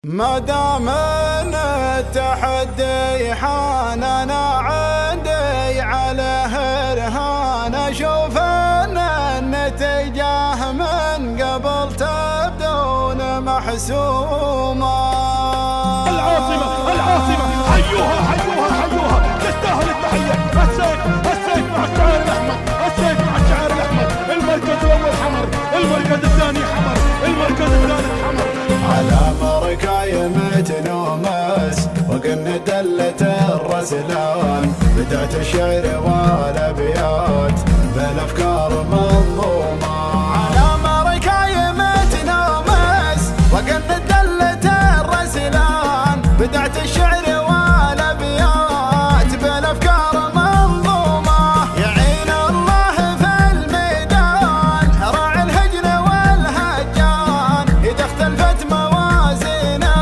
ما دام ان التحدي حان انا عندي عليه رهان، اشوف ان النتيجه من قبل تبدون محسومه. العاصمه حيوها تستاهل التحيه. السيف مع الشعار الاحمر، المركز الاول حمر، المركز الثاني حمر، المركز الثالث حمر. على مركاي متنومس وقن دلة الرسلان، بدأت الشعر والابيات بالافكار منظومه. على مركاي متنومس وقن دلة الرسلان، بدأت الشعر والابيات بالافكار منظومه. يعين الله في الميدان راعي الهجن والهجان، اذا اختلفت موازينه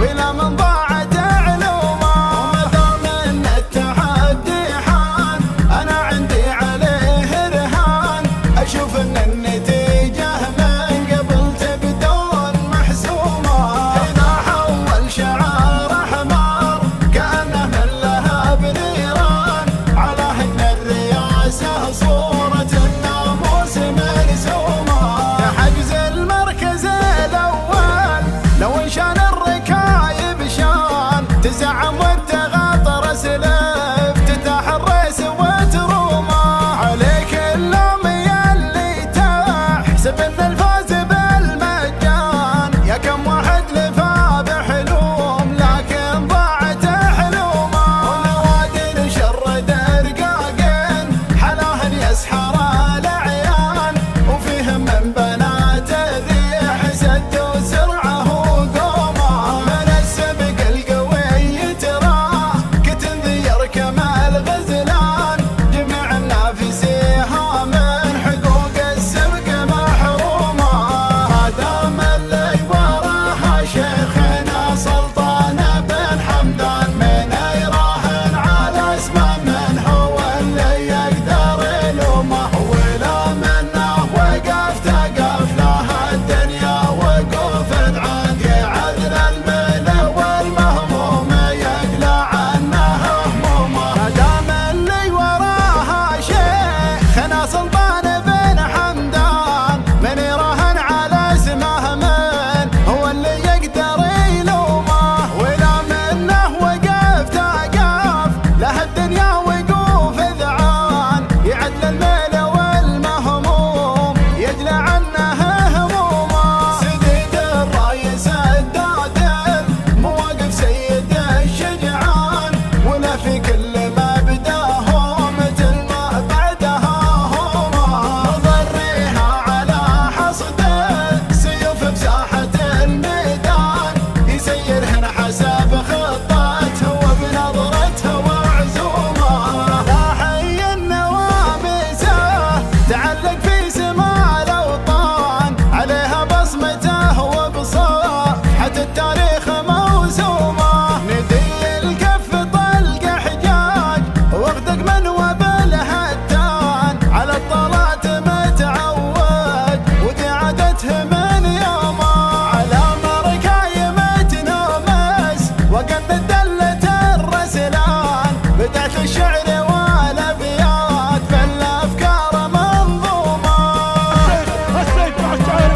والى من ضاعت علومه. وما دام ان التحدي حان انا عندي عليه رهان، اشوف ان النتيجه من قبل تبدون محسومه. اذا حول شعار احمر كانه من لهب نيران، على هجن الرياسه صوره الناموس مرسومه. حجز المركز الاول لو انشان الركايب شان، تزعم وتغاطر سلف تتاح الريس وترومه. عليك اللوم يلي تحسب ان الفوز بالمجان، يا كم واحد لفى بحلوم لكن ضاعت حلومه. ونوادر شرد رقاقين حلاهن يسحر العيان، وفيهم من بنات الريح سد وسرعه وقومه. من السبق القوي تراه كتنذير كمال غزلان، جميع النافسيها من حقوق السبق محرومه. ما دام اللي وراها شيخنا سلطان بن حمدان، من يراهن على اسمه من هو اللي يقدر يلومه. ولا منه وقف تقف له الدنيا وقوف عند يعدل الملء والمهموم يقلع عنه همومه. ما دام اللي وراها شيخنا سلطان بن حمدان، من يراهن على اسمه من هو اللي يقدر يلومه. ولا منه وقف تقف له الدنيا وقوف ذعان، يعدل الميل والمهموم يجلى عنه همومه. سديد الراي سداد مواقف سيد الشجعان، ولا في كل مبداه مثل ما بعدها هومه. ضريها على حصد السيوف بساحة الميدان، يسيرهن حسب خطته وبنظرته وعزومه. لا حي النواميسه تعلق في سما الاوطان، عليها بصمته وبصفحة التاريخ موسومه. ندي الكف طلق حجاج واغدق من وبالهتان، على الطلات متعود ودي عادته من يومه. على مركاي متنومس وقد دلة الرسلان، بدأت الشعر والابيات بالافكار منظومه. السيف مع الشعار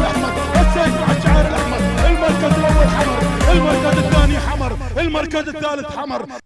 الاحمر، المركز الاول حمر، المركز الثاني حمر، المركز الثالث حمر.